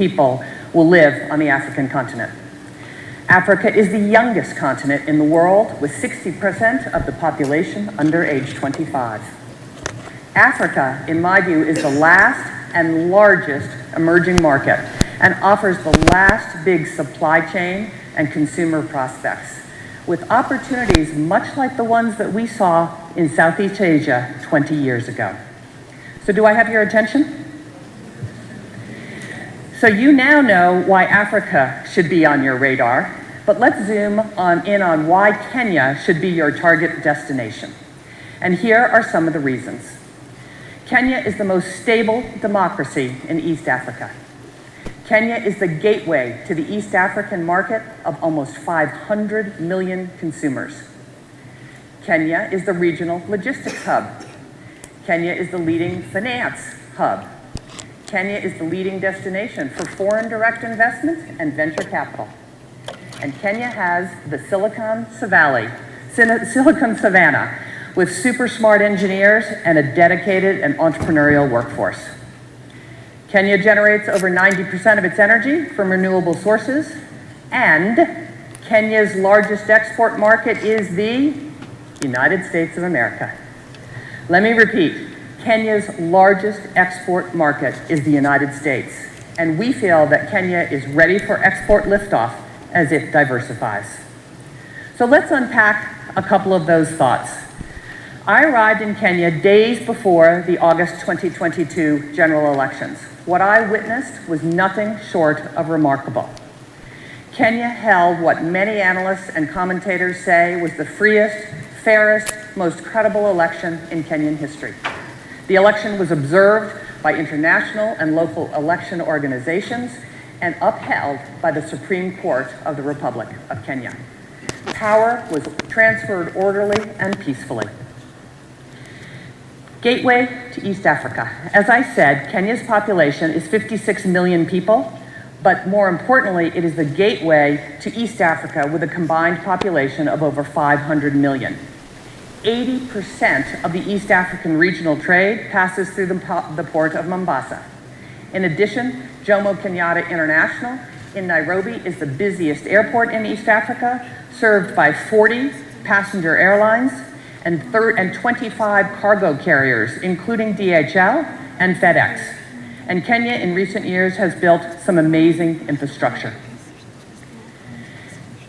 people will live on the African continent. Africa is the youngest continent in the world, with 60% of the population under age 25. Africa, in my view, is the last and largest emerging market and offers the last big supply chain and consumer prospects, with opportunities much like the ones that we saw in Southeast Asia 20 years ago. So do I have your attention? So you now know why Africa should be on your radar, but let's zoom in on why Kenya should be your target destination. And here are some of the reasons. Kenya is the most stable democracy in East Africa. Kenya is the gateway to the East African market of almost 500 million consumers. Kenya is the regional logistics hub. Kenya is the leading finance hub. Kenya is the leading destination for foreign direct investment and venture capital. And Kenya has the Silicon Savannah, with super smart engineers and a dedicated and entrepreneurial workforce. Kenya generates over 90% of its energy from renewable sources, and Kenya's largest export market is the United States of America. Let me repeat, Kenya's largest export market is the United States, and we feel that Kenya is ready for export liftoff as it diversifies. So let's unpack a couple of those thoughts. I arrived in Kenya days before the August 2022 general elections. What I witnessed was nothing short of remarkable. Kenya held what many analysts and commentators say was the freest, fairest, most credible election in Kenyan history. The election was observed by international and local election organizations and upheld by the Supreme Court of the Republic of Kenya. Power was transferred orderly and peacefully. Gateway to East Africa. As I said, Kenya's population is 56 million people, but more importantly, it is the gateway to East Africa with a combined population of over 500 million. 80% of the East African regional trade passes through the port of Mombasa. In addition, Jomo Kenyatta International in Nairobi is the busiest airport in East Africa, served by 40 passenger airlines and 25 cargo carriers, including DHL and FedEx. And Kenya in recent years has built some amazing infrastructure.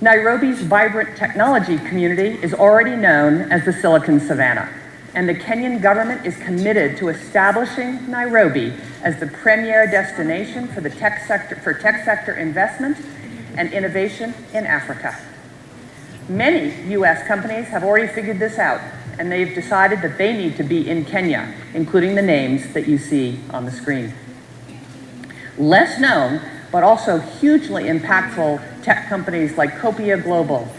Nairobi's vibrant technology community is already known as the Silicon Savannah, and the Kenyan government is committed to establishing Nairobi as the premier destination for the tech sector investment and innovation in Africa. Many US companies have already figured this out, and they've decided that they need to be in Kenya, including the names that you see on the screen. Less known, but also hugely impactful tech companies like Copia Global,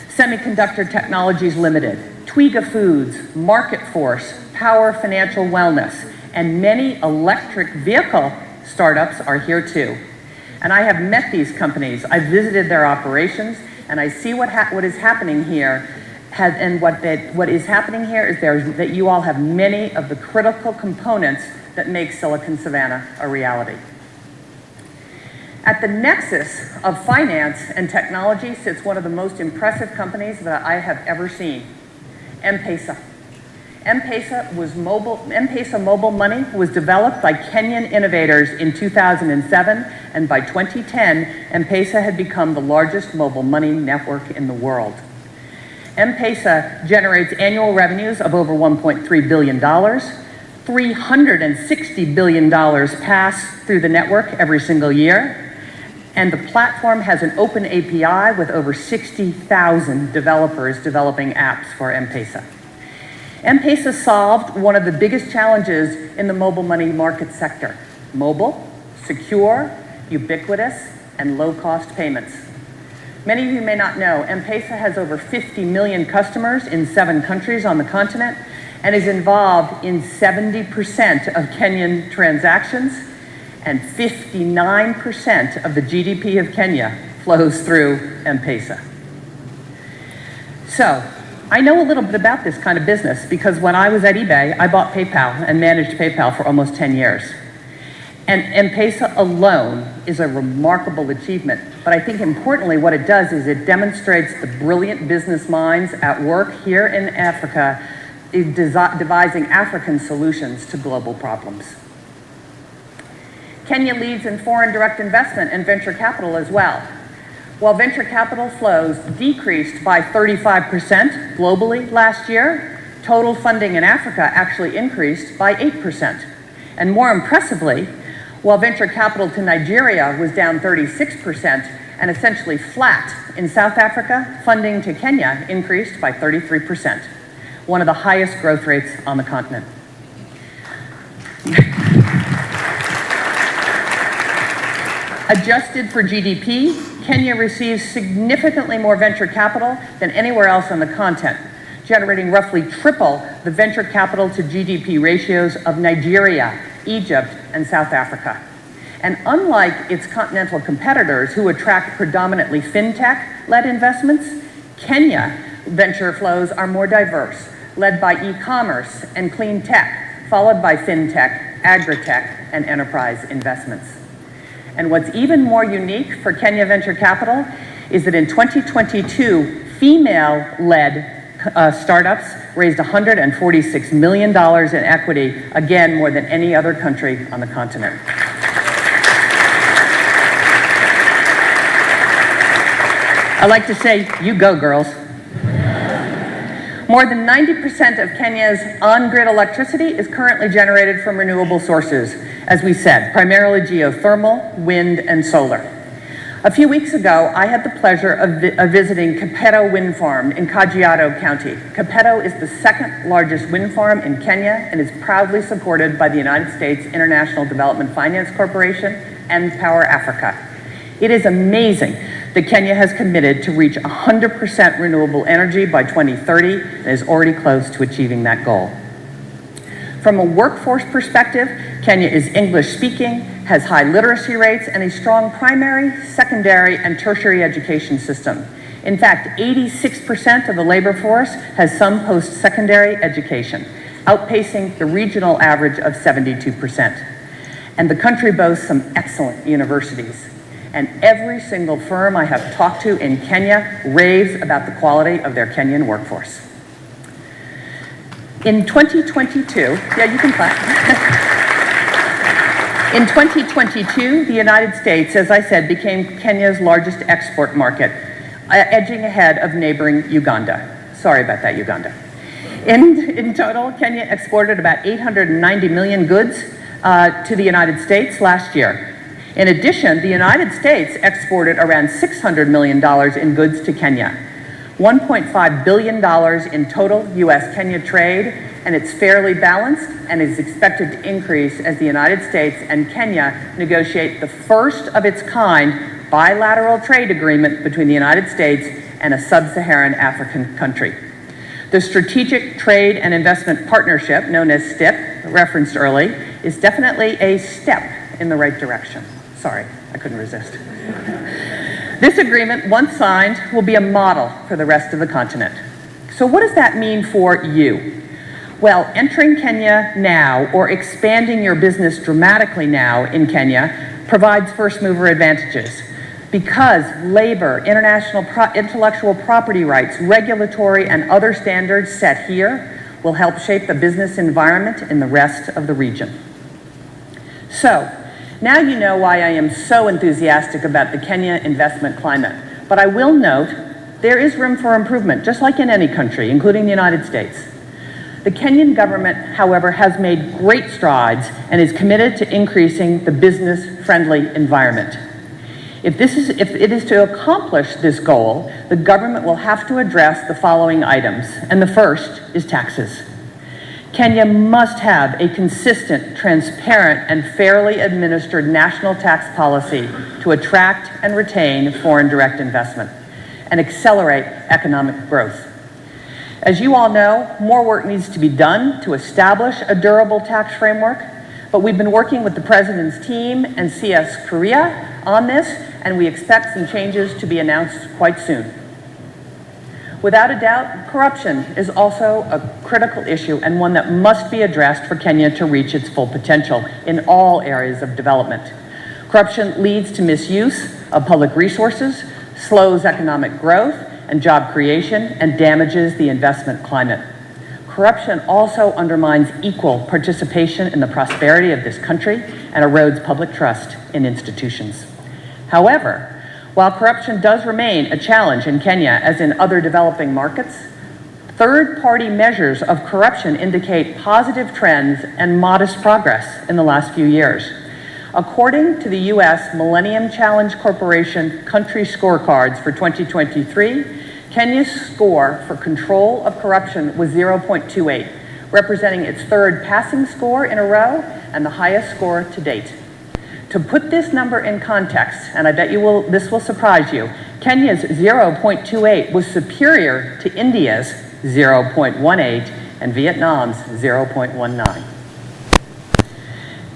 Semiconductor Technologies Limited, Twiga Foods, Market Force, Power Financial Wellness, and many electric vehicle startups are here too. And I have met these companies, I visited their operations, and I see what is happening here. What is happening here is that you all have many of the critical components that make Silicon Savannah a reality. At the nexus of finance and technology sits one of the most impressive companies that I have ever seen, M-Pesa. M-Pesa mobile money was developed by Kenyan innovators in 2007, and by 2010, M-Pesa had become the largest mobile money network in the world. M-Pesa generates annual revenues of over $1.3 billion. $360 billion pass through the network every single year. And the platform has an open API with over 60,000 developers developing apps for M-Pesa. M-Pesa solved one of the biggest challenges in the mobile money market sector: mobile, secure, ubiquitous, and low-cost payments. Many of you may not know, M-Pesa has over 50 million customers in 7 countries on the continent and is involved in 70% of Kenyan transactions, and 59% of the GDP of Kenya flows through M-Pesa. So, I know a little bit about this kind of business because when I was at eBay, I bought PayPal and managed PayPal for almost 10 years. And M-Pesa alone is a remarkable achievement, but I think importantly what it does is it demonstrates the brilliant business minds at work here in Africa devising African solutions to global problems. Kenya leads in foreign direct investment and venture capital as well. While venture capital flows decreased by 35% globally last year, total funding in Africa actually increased by 8%. And more impressively, while venture capital to Nigeria was down 36% and essentially flat in South Africa, funding to Kenya increased by 33%, one of the highest growth rates on the continent. Adjusted for GDP, Kenya receives significantly more venture capital than anywhere else on the continent, generating roughly triple the venture capital to GDP ratios of Nigeria, Egypt, and South Africa. And unlike its continental competitors who attract predominantly fintech-led investments, Kenya venture flows are more diverse, led by e-commerce and clean tech, followed by fintech, agri-tech, and enterprise investments. And what's even more unique for Kenya Venture Capital is that in 2022, female-led startups raised $146 million in equity, again, more than any other country on the continent. I like to say, you go, girls. More than 90% of Kenya's on-grid electricity is currently generated from renewable sources, as we said, primarily geothermal, wind, and solar. A few weeks ago, I had the pleasure of visiting Kapeto Wind Farm in Kajiado County. Kapeto is the second largest wind farm in Kenya and is proudly supported by the United States International Development Finance Corporation and Power Africa. It is amazing that Kenya has committed to reach 100% renewable energy by 2030 and is already close to achieving that goal. From a workforce perspective, Kenya is English-speaking, has high literacy rates, and a strong primary, secondary, and tertiary education system. In fact, 86% of the labor force has some post-secondary education, outpacing the regional average of 72%. And the country boasts some excellent universities. And every single firm I have talked to in Kenya raves about the quality of their Kenyan workforce. In 2022, yeah, you can clap. In 2022, the United States, as I said, became Kenya's largest export market, edging ahead of neighboring Uganda. Sorry about that, Uganda. In total, Kenya exported about 890 million goods to the United States last year. In addition, the United States exported around $600 million in goods to Kenya, $1.5 billion in total U.S.-Kenya trade, and it's fairly balanced and is expected to increase as the United States and Kenya negotiate the first of its kind bilateral trade agreement between the United States and a sub-Saharan African country. The Strategic Trade and Investment Partnership, known as STIP, referenced early, is definitely a step in the right direction. Sorry, I couldn't resist. This agreement, once signed, will be a model for the rest of the continent. So what does that mean for you? Well, entering Kenya now or expanding your business dramatically now in provides first mover advantages because labor, intellectual property rights, regulatory and other standards set here will help shape the business environment in the rest of the region. So, now you know why I am so enthusiastic about the Kenya investment climate. But I will note, there is room for improvement, just like in any country, including the United States. The Kenyan government, however, has made great strides and is committed to increasing the business-friendly environment. If it is to accomplish this goal, the government will have to address the following items, and the first is taxes. Kenya must have a consistent, transparent, and fairly administered national tax policy to attract and retain foreign direct investment and accelerate economic growth. As you all know, more work needs to be done to establish a durable tax framework, but we've been working with the President's team and CS Korea on this, and we expect some changes to be announced quite soon. Without a doubt, corruption is also a critical issue and one that must be addressed for Kenya to reach its full potential in all areas of development. Corruption leads to misuse of public resources, slows economic growth and job creation, and damages the investment climate. Corruption also undermines equal participation in the prosperity of this country and erodes public trust in institutions. However, while corruption does remain a challenge in Kenya, as in other developing markets, third-party measures of corruption indicate positive trends and modest progress in the last few years. According to the U.S. Millennium Challenge Corporation country scorecards for 2023, Kenya's score for control of corruption was 0.28, representing its third passing score in a row and the highest score to date. To put this number in context, and I bet this will surprise you, Kenya's 0.28 was superior to India's 0.18 and Vietnam's 0.19.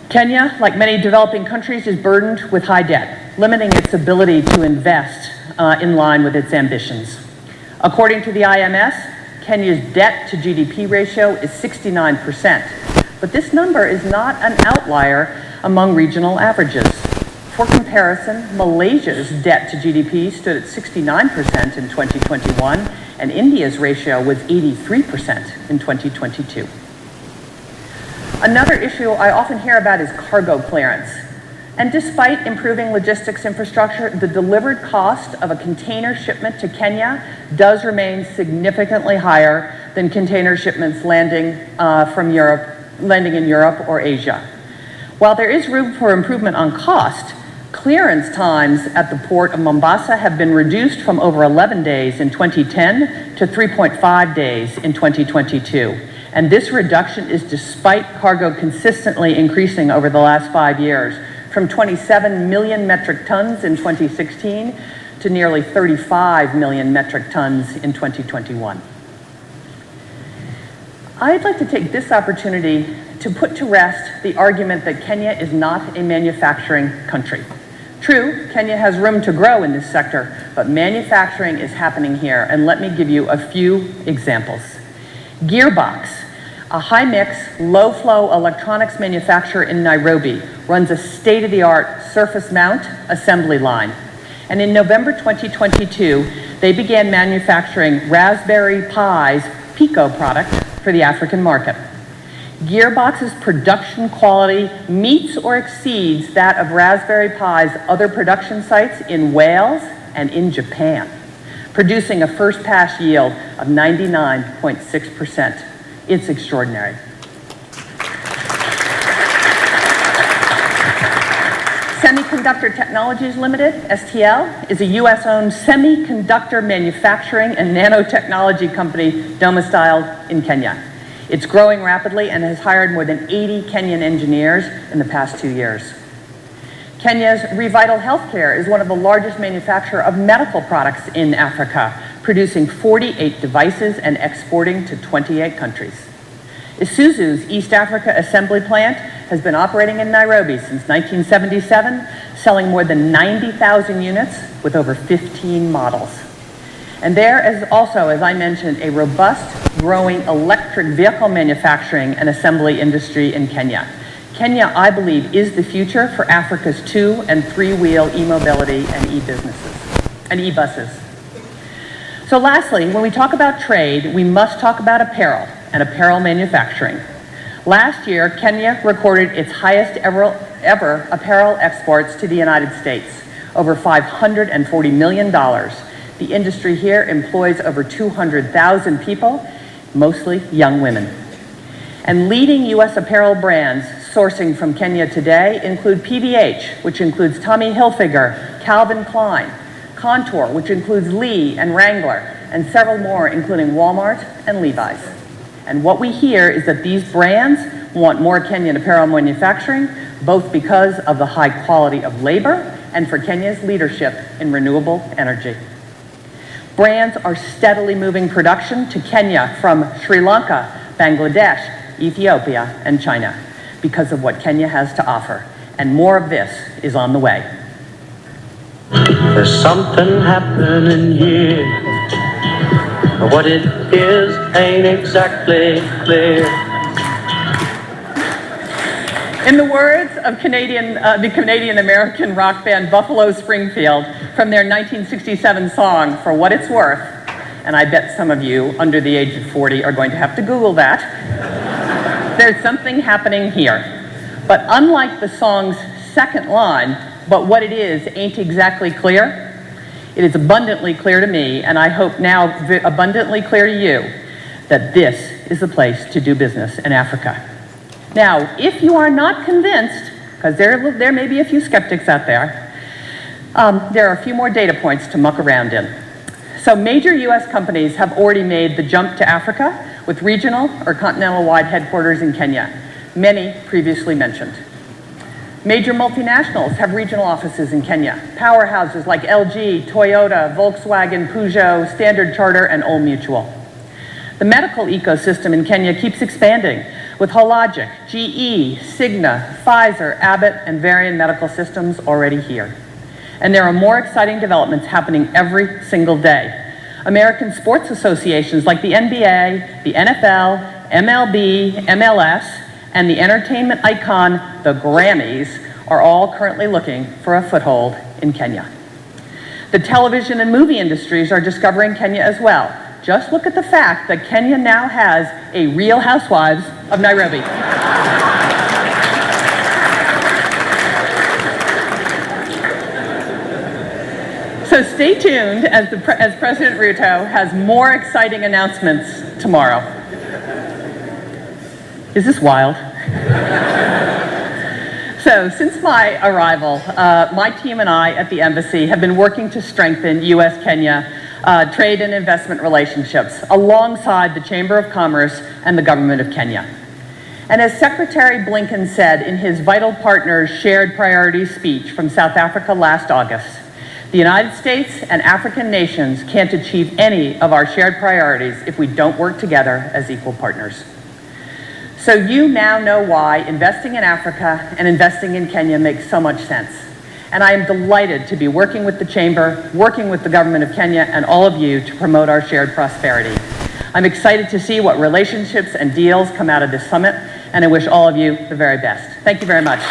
Kenya, like many developing countries, is burdened with high debt, limiting its ability to invest in line with its ambitions. According to the IMF, Kenya's debt to GDP ratio is 69%, but this number is not an outlier among regional averages. For comparison, Malaysia's debt to GDP stood at 69% in 2021, and India's ratio was 83% in 2022. Another issue I often hear about is cargo clearance. And despite improving logistics infrastructure, the delivered cost of a container shipment to Kenya does remain significantly higher than container shipments landing in Europe or Asia. While there is room for improvement on cost, clearance times at the port of Mombasa have been reduced from over 11 days in 2010 to 3.5 days in 2022. And this reduction is despite cargo consistently increasing over the last 5 years, from 27 million metric tons in 2016 to nearly 35 million metric tons in 2021. I'd like to take this opportunity to put to rest the argument that Kenya is not a manufacturing country. True, Kenya has room to grow in this sector, but manufacturing is happening here, and let me give you a few examples. Gearbox, a high-mix, low-flow electronics manufacturer in Nairobi, runs a state-of-the-art surface mount assembly line. And in November 2022, they began manufacturing Raspberry Pi's Pico product for the African market. Gearbox's production quality meets or exceeds that of Raspberry Pi's other production sites in Wales and in Japan, producing a first-pass yield of 99.6%. It's extraordinary. Semiconductor Technologies Limited, STL, is a US-owned semiconductor manufacturing and nanotechnology company domiciled in Kenya. It's growing rapidly and has hired more than 80 Kenyan engineers in the past 2 years. Kenya's Revital Healthcare is one of the largest manufacturers of medical products in Africa, producing 48 devices and exporting to 28 countries. Isuzu's East Africa assembly plant has been operating in Nairobi since 1977, selling more than 90,000 units with over 15 models. And there is also, as I mentioned, a robust, growing electric vehicle manufacturing and assembly industry in Kenya. Kenya, I believe, is the future for Africa's 2- and 3-wheel e-mobility and e-buses. So lastly, when we talk about trade, we must talk about apparel and apparel manufacturing. Last year, Kenya recorded its highest ever apparel exports to the United States, over $540 million. The industry here employs over 200,000 people, mostly young women. And leading U.S. apparel brands sourcing from Kenya today include PVH, which includes Tommy Hilfiger, Calvin Klein, Contour, which includes Lee and Wrangler, and several more, including Walmart and Levi's. And what we hear is that these brands want more Kenyan apparel manufacturing, both because of the high quality of labor and for Kenya's leadership in renewable energy. Brands are steadily moving production to Kenya from Sri Lanka, Bangladesh, Ethiopia, and China because of what Kenya has to offer. And more of this is on the way. There's something happening here. But what it is ain't exactly clear. In the words of the Canadian-American rock band Buffalo Springfield from their 1967 song, For What It's Worth, and I bet some of you under the age of 40 are going to have to Google that, there's something happening here. But unlike the song's second line, but what it is ain't exactly clear, it is abundantly clear to me, and I hope now abundantly clear to you, that this is the place to do business in Africa. Now, if you are not convinced, because there may be a few skeptics out there, there are a few more data points to muck around in. So major US companies have already made the jump to Africa with regional or continental-wide headquarters in Kenya, many previously mentioned. Major multinationals have regional offices in Kenya, powerhouses like LG, Toyota, Volkswagen, Peugeot, Standard Chartered, and Old Mutual. The medical ecosystem in Kenya keeps expanding, with Hologic, GE, Cigna, Pfizer, Abbott, and Varian Medical Systems already here. And there are more exciting developments happening every single day. American sports associations like the NBA, the NFL, MLB, MLS, and the entertainment icon, the Grammys, are all currently looking for a foothold in Kenya. The television and movie industries are discovering Kenya as well. Just look at the fact that Kenya now has a Real Housewives of Nairobi. So stay tuned as President Ruto has more exciting announcements tomorrow. Is this wild? So since my arrival, my team and I at the embassy have been working to strengthen U.S.-Kenya trade and investment relationships alongside the Chamber of Commerce and the government of Kenya. And as Secretary Blinken said in his Vital Partners Shared Priorities speech from South Africa last August, the United States and African nations can't achieve any of our shared priorities if we don't work together as equal partners. So you now know why investing in Africa and investing in Kenya makes so much sense. And I am delighted to be working with the Chamber, working with the government of Kenya, and all of you to promote our shared prosperity. I'm excited to see what relationships and deals come out of this summit, and I wish all of you the very best. Thank you very much.